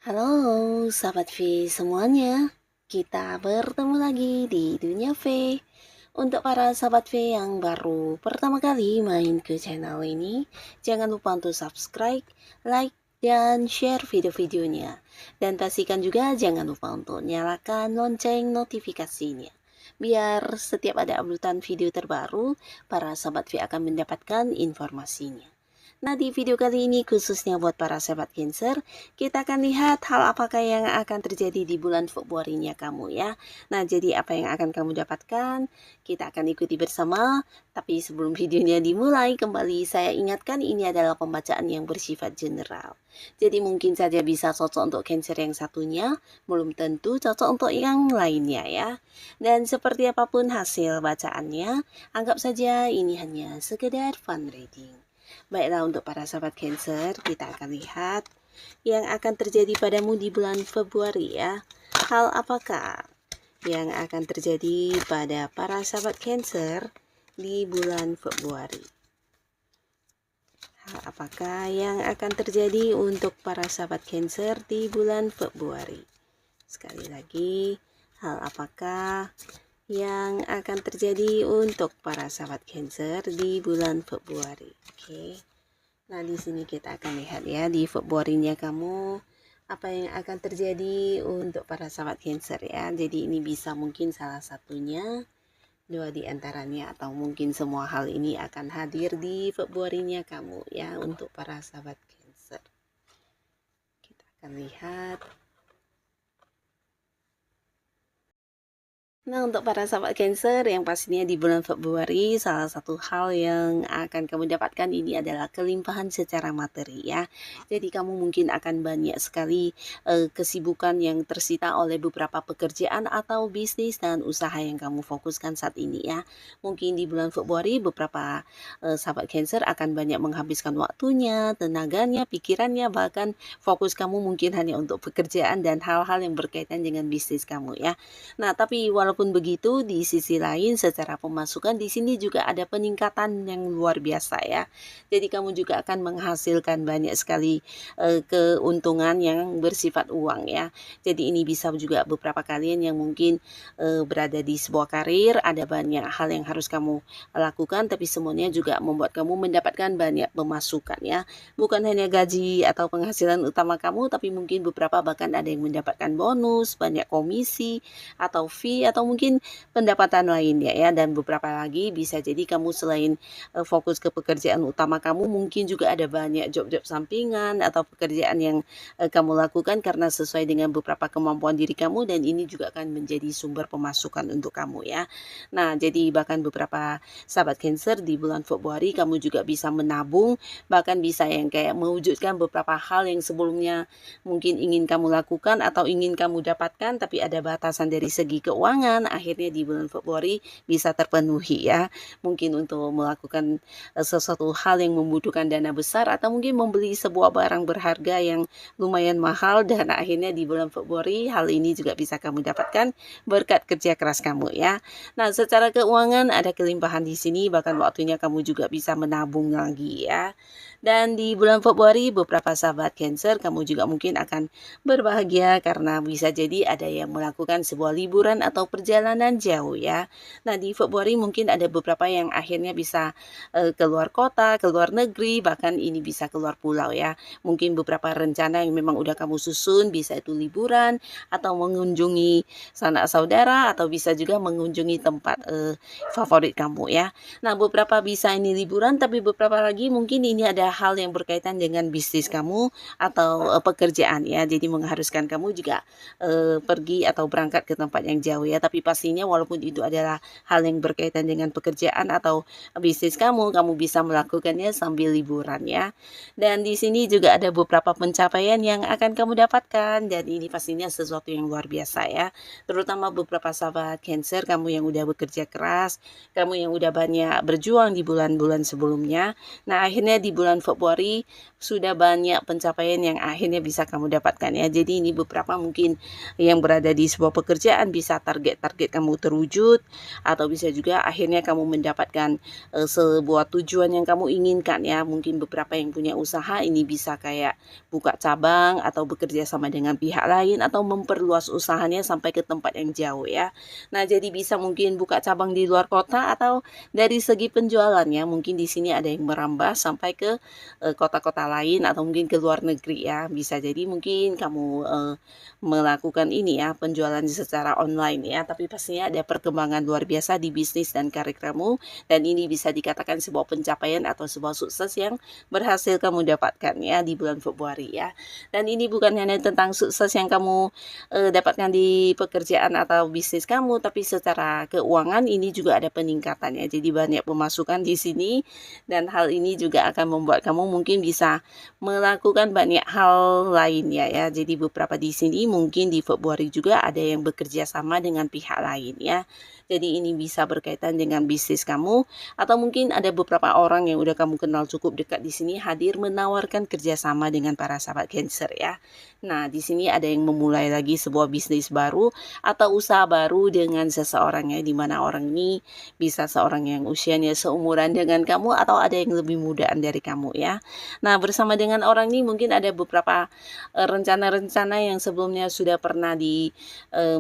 Halo, sahabat V semuanya. Kita bertemu lagi di Dunia V. Untuk para sahabat V yang baru pertama kali main ke channel ini, jangan lupa untuk subscribe, like, dan share video-videonya. Dan pastikan juga jangan lupa untuk nyalakan lonceng notifikasinya. Biar setiap ada uploadan video terbaru, para sahabat V akan mendapatkan informasinya. Nah, di video kali ini khususnya buat para sahabat Cancer, kita akan lihat hal apakah yang akan terjadi di bulan Februari-nya kamu ya. Nah, jadi apa yang akan kamu dapatkan? Kita akan ikuti bersama. Tapi sebelum videonya dimulai, kembali saya ingatkan ini adalah pembacaan yang bersifat general. Jadi mungkin saja bisa cocok untuk Cancer yang satunya, belum tentu cocok untuk yang lainnya ya. Dan seperti apapun hasil bacaannya, anggap saja ini hanya sekedar fun reading. Baiklah, untuk para sahabat Cancer, kita akan lihat yang akan terjadi padamu di bulan Februari ya. Hal apakah yang akan terjadi pada para sahabat Cancer di bulan Februari? Hal apakah yang akan terjadi untuk para sahabat Cancer di bulan Februari? Sekali lagi, hal apakah yang akan terjadi untuk para sahabat Cancer di bulan Februari? Oke. Nah, di sini kita akan lihat ya di Februari-nya kamu apa yang akan terjadi untuk para sahabat Cancer ya. Jadi ini bisa mungkin salah satunya, dua di antaranya, atau mungkin semua hal ini akan hadir di Februari-nya kamu ya untuk para sahabat Cancer. Kita akan lihat. Nah, untuk para sahabat Cancer yang pastinya di bulan Februari, salah satu hal yang akan kamu dapatkan ini adalah kelimpahan secara materi ya. Jadi kamu mungkin akan banyak sekali kesibukan yang tersita oleh beberapa pekerjaan atau bisnis dan usaha yang kamu fokuskan saat ini ya. Mungkin di bulan Februari beberapa sahabat Cancer akan banyak menghabiskan waktunya, tenaganya, pikirannya, bahkan fokus kamu mungkin hanya untuk pekerjaan dan hal-hal yang berkaitan dengan bisnis kamu ya. Nah, tapi walaupun begitu, di sisi lain secara pemasukan di sini juga ada peningkatan yang luar biasa ya. Jadi kamu juga akan menghasilkan banyak sekali keuntungan yang bersifat uang ya. Jadi ini bisa juga beberapa kalian yang mungkin berada di sebuah karir, ada banyak hal yang harus kamu lakukan, tapi semuanya juga membuat kamu mendapatkan banyak pemasukan ya. Bukan hanya gaji atau penghasilan utama kamu, tapi mungkin beberapa bahkan ada yang mendapatkan bonus, banyak komisi, atau fee, atau mungkin pendapatan lainnya ya. Dan beberapa lagi bisa jadi kamu selain fokus ke pekerjaan utama kamu, mungkin juga ada banyak job-job sampingan atau pekerjaan yang kamu lakukan karena sesuai dengan beberapa kemampuan diri kamu, dan ini juga akan menjadi sumber pemasukan untuk kamu ya. Nah, jadi bahkan beberapa sahabat Cancer di bulan Februari kamu juga bisa menabung, bahkan bisa yang kayak mewujudkan beberapa hal yang sebelumnya mungkin ingin kamu lakukan atau ingin kamu dapatkan, tapi ada batasan dari segi keuangan, akhirnya di bulan Februari bisa terpenuhi ya. Mungkin untuk melakukan sesuatu hal yang membutuhkan dana besar, atau mungkin membeli sebuah barang berharga yang lumayan mahal, dan akhirnya di bulan Februari hal ini juga bisa kamu dapatkan berkat kerja keras kamu ya. Nah, secara keuangan ada kelimpahan di sini, bahkan waktunya kamu juga bisa menabung lagi ya. Dan di bulan Februari beberapa sahabat Cancer kamu juga mungkin akan berbahagia karena bisa jadi ada yang melakukan sebuah liburan atau perjalanan jauh ya. Nah, di Februari mungkin ada beberapa yang akhirnya bisa keluar kota, keluar negeri, bahkan ini bisa keluar pulau ya. Mungkin beberapa rencana yang memang udah kamu susun, bisa itu liburan atau mengunjungi sanak saudara, atau bisa juga mengunjungi tempat favorit kamu ya. Nah, beberapa bisa ini liburan, tapi beberapa lagi mungkin ini ada hal yang berkaitan dengan bisnis kamu atau pekerjaan ya. Jadi mengharuskan kamu juga pergi atau berangkat ke tempat yang jauh ya. Tapi pastinya walaupun itu adalah hal yang berkaitan dengan pekerjaan atau bisnis kamu, kamu bisa melakukannya sambil liburan ya. Dan di sini juga ada beberapa pencapaian yang akan kamu dapatkan, dan ini pastinya sesuatu yang luar biasa ya. Terutama beberapa sahabat Cancer kamu yang udah bekerja keras, kamu yang udah banyak berjuang di bulan-bulan sebelumnya. Nah, akhirnya di bulan Februari sudah banyak pencapaian yang akhirnya bisa kamu dapatkan ya. Jadi ini beberapa mungkin yang berada di sebuah pekerjaan bisa target target-target kamu terwujud, atau bisa juga akhirnya kamu mendapatkan sebuah tujuan yang kamu inginkan ya. Mungkin beberapa yang punya usaha ini bisa kayak buka cabang atau bekerja sama dengan pihak lain atau memperluas usahanya sampai ke tempat yang jauh ya. Nah, jadi bisa mungkin buka cabang di luar kota atau dari segi penjualan ya, mungkin di sini ada yang merambah sampai ke kota-kota lain atau mungkin ke luar negeri ya. Bisa jadi mungkin kamu melakukan ini ya, penjualan secara online ya, tapi pastinya ada perkembangan luar biasa di bisnis dan karir kamu, dan ini bisa dikatakan sebuah pencapaian atau sebuah sukses yang berhasil kamu dapatkan ya di bulan Februari ya. Dan ini bukan hanya tentang sukses yang kamu dapatkan di pekerjaan atau bisnis kamu, tapi secara keuangan ini juga ada peningkatannya. Jadi banyak pemasukan di sini, dan hal ini juga akan membuat kamu mungkin bisa melakukan banyak hal lainnya ya. Jadi beberapa di sini mungkin di Februari juga ada yang bekerja sama dengan pihak lain ya. Jadi ini bisa berkaitan dengan bisnis kamu, atau mungkin ada beberapa orang yang udah kamu kenal cukup dekat di sini hadir menawarkan kerjasama dengan para sahabat Cancer ya. Nah, di sini ada yang memulai lagi sebuah bisnis baru atau usaha baru dengan seseorang ya, di mana orang ini bisa seorang yang usianya seumuran dengan kamu atau ada yang lebih mudaan dari kamu ya. Nah, bersama dengan orang ini mungkin ada beberapa rencana-rencana yang sebelumnya sudah pernah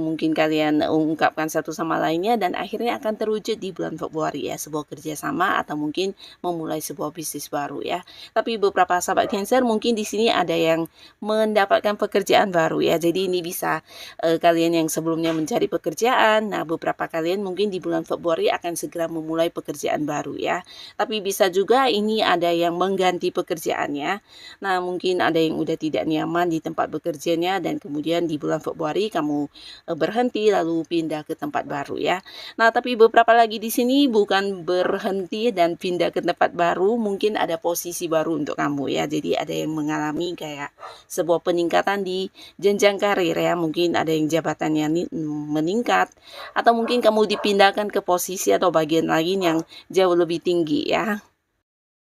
mungkin kalian ungkapkan satu sama lainnya, dan akhirnya akan terwujud di bulan Februari ya, sebuah kerjasama atau mungkin memulai sebuah bisnis baru ya. Tapi beberapa sahabat Cancer mungkin di sini ada yang mendapatkan pekerjaan baru ya. Jadi ini bisa kalian yang sebelumnya mencari pekerjaan, nah beberapa kalian mungkin di bulan Februari akan segera memulai pekerjaan baru ya. Tapi bisa juga ini ada yang mengganti pekerjaannya. Nah, mungkin ada yang udah tidak nyaman di tempat bekerjanya, dan kemudian di bulan Februari kamu berhenti lalu pindah ke tempat baru ya. Nah, tapi beberapa lagi di sini bukan berhenti dan pindah ke tempat baru, mungkin ada posisi baru untuk kamu ya. Jadi ada yang mengalami kayak sebuah peningkatan di jenjang karir ya. Mungkin ada yang jabatannya meningkat, atau mungkin kamu dipindahkan ke posisi atau bagian lain yang jauh lebih tinggi ya.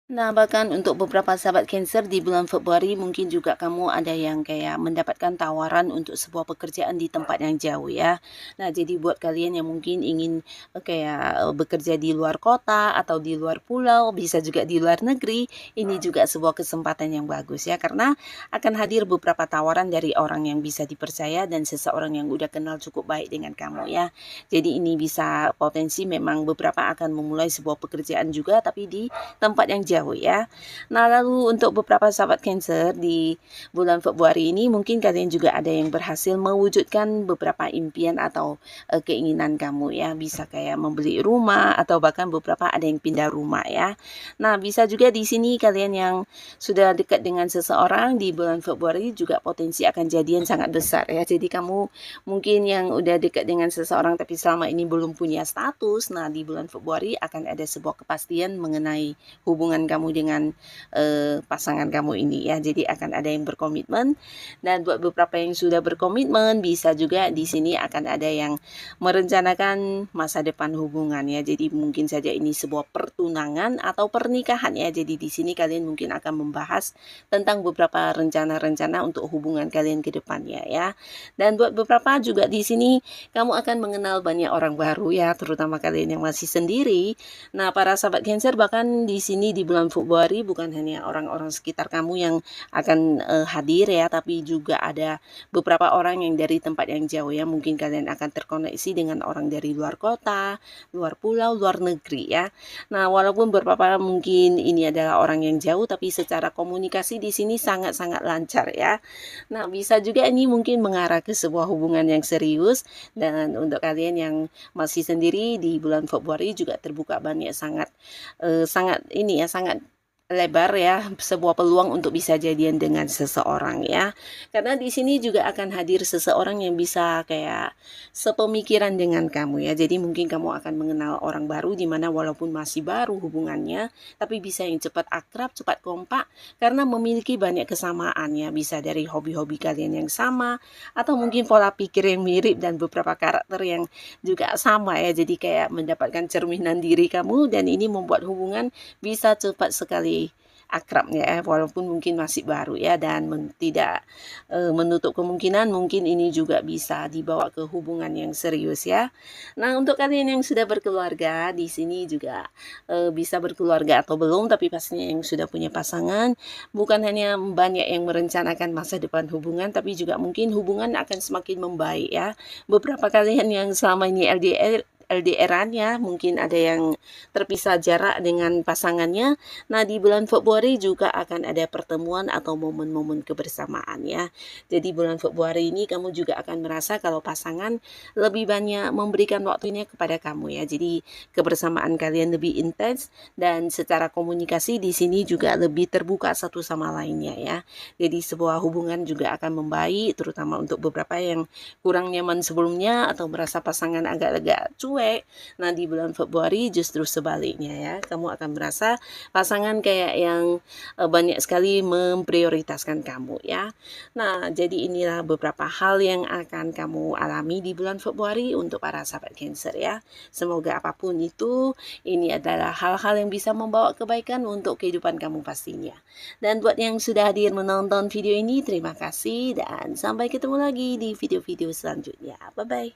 Nah, bahkan untuk beberapa sahabat Cancer di bulan Februari mungkin juga kamu ada yang kayak mendapatkan tawaran untuk sebuah pekerjaan di tempat yang jauh ya. Nah, jadi buat kalian yang mungkin ingin kayak bekerja di luar kota atau di luar pulau, bisa juga di luar negeri, ini juga sebuah kesempatan yang bagus ya, karena akan hadir beberapa tawaran dari orang yang bisa dipercaya dan seseorang yang udah kenal cukup baik dengan kamu ya. Jadi ini bisa potensi memang beberapa akan memulai sebuah pekerjaan juga tapi di tempat yang jauh ya. Nah, lalu untuk beberapa sahabat Cancer di bulan Februari ini mungkin kalian juga ada yang berhasil mewujudkan beberapa impian atau keinginan kamu ya. Bisa kayak membeli rumah atau bahkan beberapa ada yang pindah rumah ya. Nah, bisa juga di sini kalian yang sudah dekat dengan seseorang di bulan Februari juga potensi akan jadian sangat besar ya. Jadi kamu mungkin yang udah dekat dengan seseorang tapi selama ini belum punya status, nah di bulan Februari akan ada sebuah kepastian mengenai hubungan kamu dengan pasangan kamu ini ya. Jadi akan ada yang berkomitmen, dan buat beberapa yang sudah berkomitmen bisa juga di sini akan ada yang merencanakan masa depan hubungan ya. Jadi mungkin saja ini sebuah pertunangan atau pernikahan ya. Jadi di sini kalian mungkin akan membahas tentang beberapa rencana-rencana untuk hubungan kalian ke depannya ya. Dan buat beberapa juga di sini kamu akan mengenal banyak orang baru ya, terutama kalian yang masih sendiri. Nah, para sahabat Cancer bahkan di sini di bulan Februari bukan hanya orang-orang sekitar kamu yang akan hadir ya, tapi juga ada beberapa orang yang dari tempat yang jauh ya. Mungkin kalian akan terkoneksi dengan orang dari luar kota, luar pulau, luar negeri ya. Nah, walaupun beberapa mungkin ini adalah orang yang jauh, tapi secara komunikasi di sini sangat-sangat lancar ya. Nah, bisa juga ini mungkin mengarah ke sebuah hubungan yang serius, dan untuk kalian yang masih sendiri di bulan Februari juga terbuka banyak sangat ini ya, sangat lebar ya, sebuah peluang untuk bisa jadian dengan seseorang ya. Karena di sini juga akan hadir seseorang yang bisa kayak sepemikiran dengan kamu ya. Jadi mungkin kamu akan mengenal orang baru di mana walaupun masih baru hubungannya, tapi bisa yang cepat akrab, cepat kompak karena memiliki banyak kesamaan ya. Bisa dari hobi-hobi kalian yang sama, atau mungkin pola pikir yang mirip dan beberapa karakter yang juga sama ya. Jadi kayak mendapatkan cerminan diri kamu, dan ini membuat hubungan bisa cepat sekali akrabnya ya, walaupun mungkin masih baru ya, dan tidak menutup kemungkinan mungkin ini juga bisa dibawa ke hubungan yang serius ya. Nah, untuk kalian yang sudah berkeluarga, di sini juga, bisa berkeluarga atau belum, tapi pastinya yang sudah punya pasangan, bukan hanya banyak yang merencanakan masa depan hubungan, tapi juga mungkin hubungan akan semakin membaik ya. Beberapa kalian yang selama ini LDR-an ya, mungkin ada yang terpisah jarak dengan pasangannya. Nah, di bulan Februari juga akan ada pertemuan atau momen-momen kebersamaan ya. Jadi bulan Februari ini kamu juga akan merasa kalau pasangan lebih banyak memberikan waktunya kepada kamu ya. Jadi kebersamaan kalian lebih intens dan secara komunikasi di sini juga lebih terbuka satu sama lainnya ya. Jadi sebuah hubungan juga akan membaik, terutama untuk beberapa yang kurang nyaman sebelumnya atau merasa pasangan agak-agak cuek. Nah, di bulan Februari justru sebaliknya ya. Kamu akan merasa pasangan kayak yang banyak sekali memprioritaskan kamu ya. Nah, jadi inilah beberapa hal yang akan kamu alami di bulan Februari untuk para sahabat Cancer ya. Semoga apapun itu, ini adalah hal-hal yang bisa membawa kebaikan untuk kehidupan kamu pastinya. Dan buat yang sudah hadir menonton video ini, terima kasih dan sampai ketemu lagi di video-video selanjutnya. Bye-bye.